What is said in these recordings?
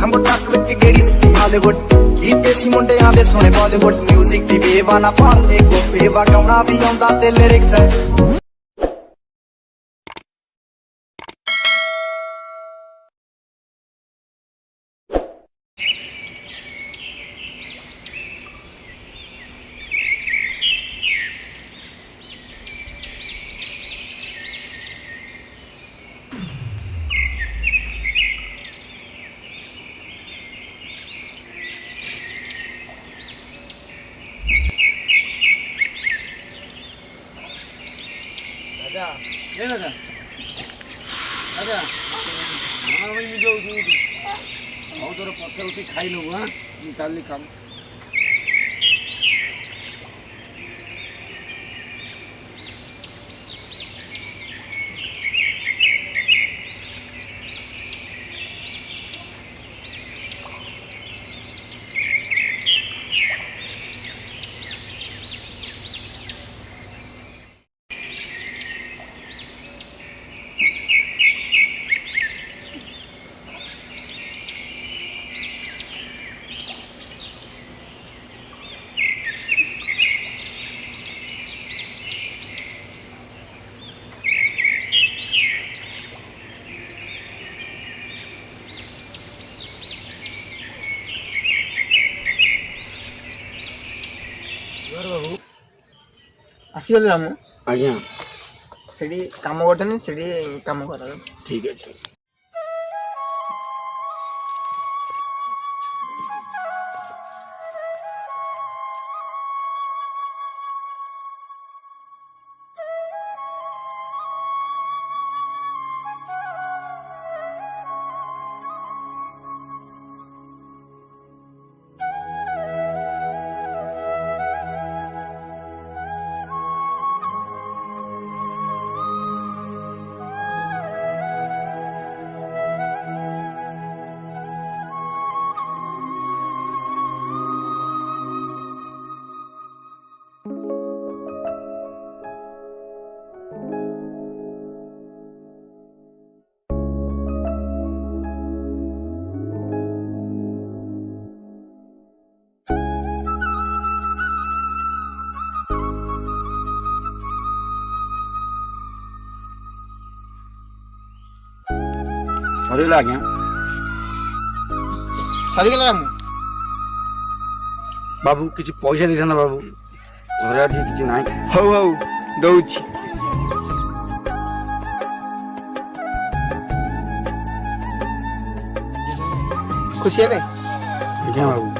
रंग टक विच गेड़ी सुनी हालीवुड गीते सी मुंडियां दे सोने बॉलीवुड म्यूजिक दी बेवाना पाल एक बेवा गाउणा भी आउंदा ते लिरिक्स है पछे उठी खाई नबु हाँ चाली काम आसीगल राम आज्ञा सेठी काम करते सेठी काम कर ठीक अच्छे सरीला आज्ञा सरीगला राम बाबू किसी पैसा दे था बाबू घर आज किसी ना हौ हौ दौची खुशी है आज्ञा बाबू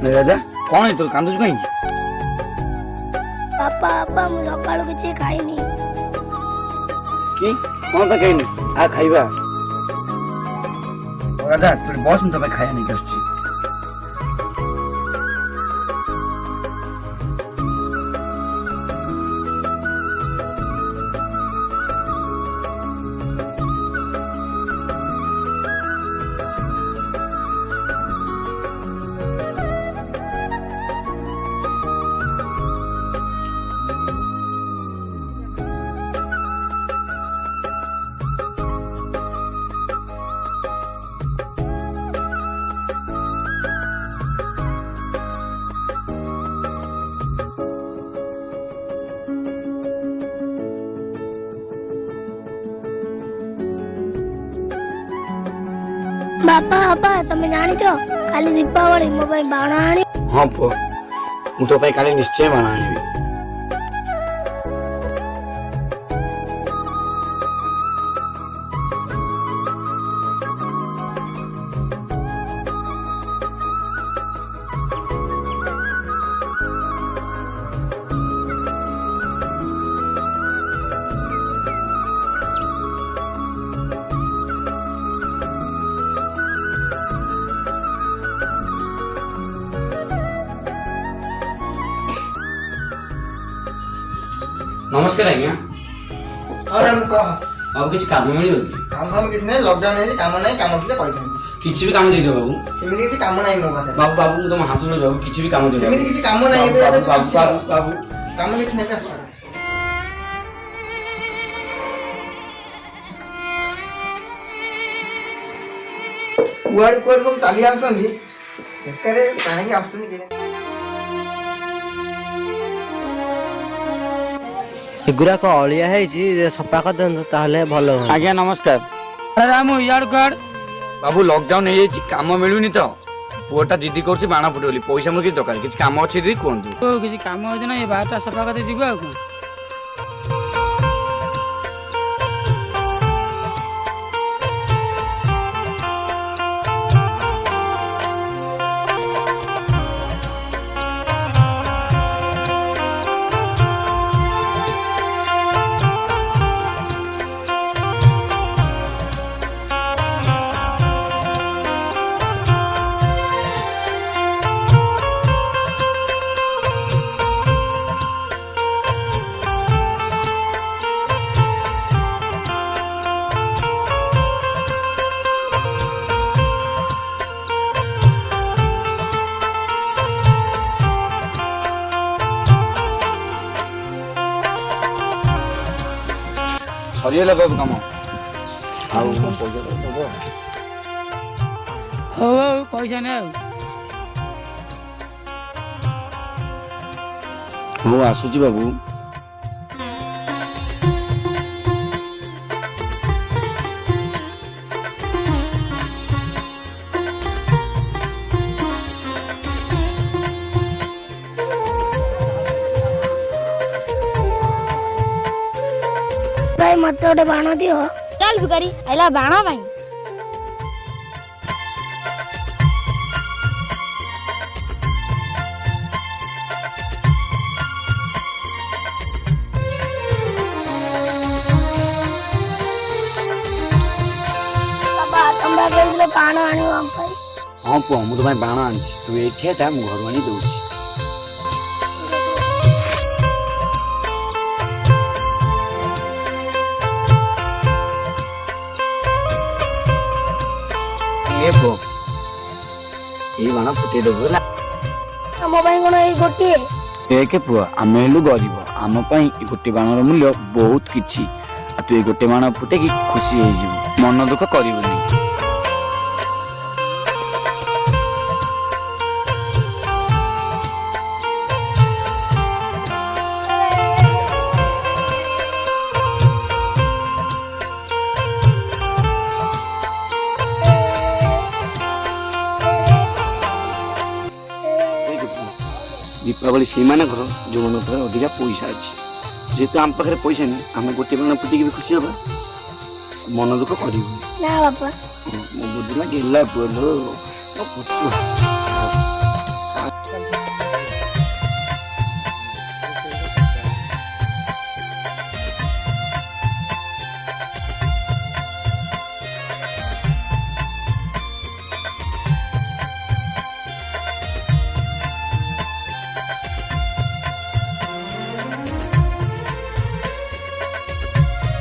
राजा कौन है तोर कांदुस कहीं पापा पापा मु सकाळु किछि खाइनी की कौन तो कहीं आ खाइबा राजा तोर बॉस में तो खाया नहीं कसछि बापा बापा तमे जानि छो काली दीपावली मो पे बाण आनी हां पो मु तो पे काली निश्चय बाण आनी नमस्कार आज्ञा अरे हम कह बाबू किसी काम मिल काम काम किसी नहीं लॉकडाउन है काम नहीं काम ଥିଲେ କହିଥାନ୍ତି किसी भी काम दे दो बाबू ସେମିତି କିଛି କାମ ନାହିଁ ମୋ ପାଖରେ बाबू बाबू तुम हाथ में जाओ किसी भी काम दे दो ସେମିତି କିଛି କାମ ନାହିଁ ଏବେ बाबू बाबू बाबू बाबू କାମ କିଛି ନାହିଁ ଆସ କୁଆଡେ କୁଆଡେ ସବୁ ଚାଲି ଆସୁଛନ୍ତି ବେକାରେ କାହିଁକି ଆସୁଛନ୍ତି କେଜାଣି ଏଗୁରାକ ଅଳିଆ ହେଇଛି ସଫା କରିଦିଅନ୍ତୁ ତାହେଲେ ଭଲ ହୁଅନ୍ତା। आज्ञा नमस्कार अरे राम इयाड़ कड़ बाबू लॉकडाउन हो जाइए काम मिलूनी तो पुअटा जिद्दी कर बाण फुटे पैसा मोर किसी दरकार किसी काम अच्छे दी कहतु तो किसी काम होते ना ये बात सफा करते जीव आ कौन सरीगला बाबू काम हो पैसा नहीं हो आसुची बाबू ଭାଇ ମତେ ଗୋଟେ ବାଣ ଦିଅ ଚାଲ ଭିକାରୀ ଆଇଲା ବାଣ ପାଇଁ ବାବା ତମେ କହିଥିଲେ ବାଣ ଆଣିବ ଆମ ପାଇଁ हाँ पुआ मुझे तुम्हें बाण आनी तू ये घर आनी दूसरी ये बाण फुटे देव ଆମ ପାଇଁ କଣ ଏଇ ଗୋଟିଏ एक पुआ आम हेलु गरीब आम गोटे बाणर मूल्य बहुत किछि तू ये गोटे बाण फुटे कि खुशी हो मन दुख करबनी दीपावली से घर जो मन अधिका पैसा अच्छे जेहेतु आम पाखे पैसा नहीं आम गोटे बाण फुटिक भी खुशी हाँ मन दुख कर ନା ବାପା बुद्धि गेला पुआ